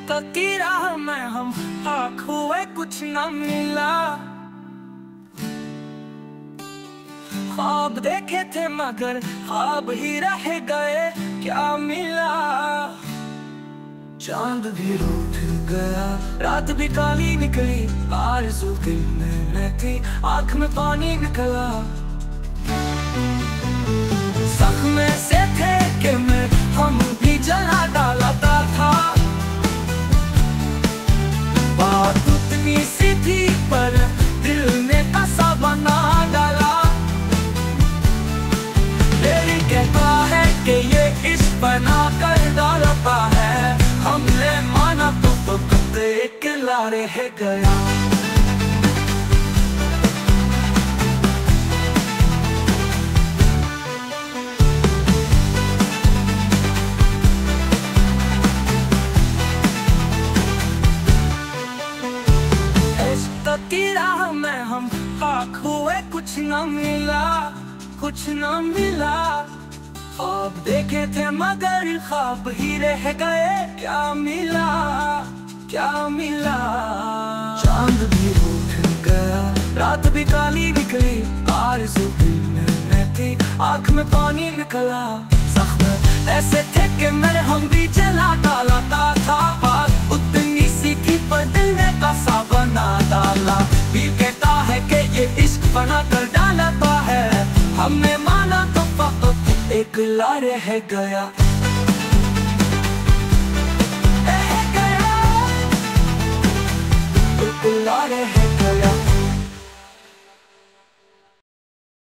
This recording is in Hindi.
इश्क की राह में हम आँख हुए कुछ न मिला। ख्वाब देखे थे मगर ख्वाब ही रह गए, क्या मिला। चांद भी रूठ गया, रात भी काली निकली, आरज़ू दिल में थी, आँख में पानी निकला। ज़ख्म से थे कि मैं हम भी जला डालता था। बात उतनी सी थी पर दिल ने कसा बना डाला। मेरी कहता है कि ये इश्क बना कर डालता है, हमने माना तो एक लारे है गया। इश्क की राह में हम खाक हुए, कुछ न मिला, कुछ न मिला। ख्वाब देखे थे मगर ख्वाब ही रह गए, क्या मिला, क्या मिला। चांद भी रूठ गया, रात भी काली निकली, आरज़ू दिल में थी, आँख में पानी निकला। ज़ख्म ऐसे थे कि मैं हम भी जला डालता था। बात उतनी सी थी पर दिल ने कसा बना डाला। भी कहता है कि ये इश्क बना कर डालता है, हमने माना तो एक ला रह गया। एक ला रह गया।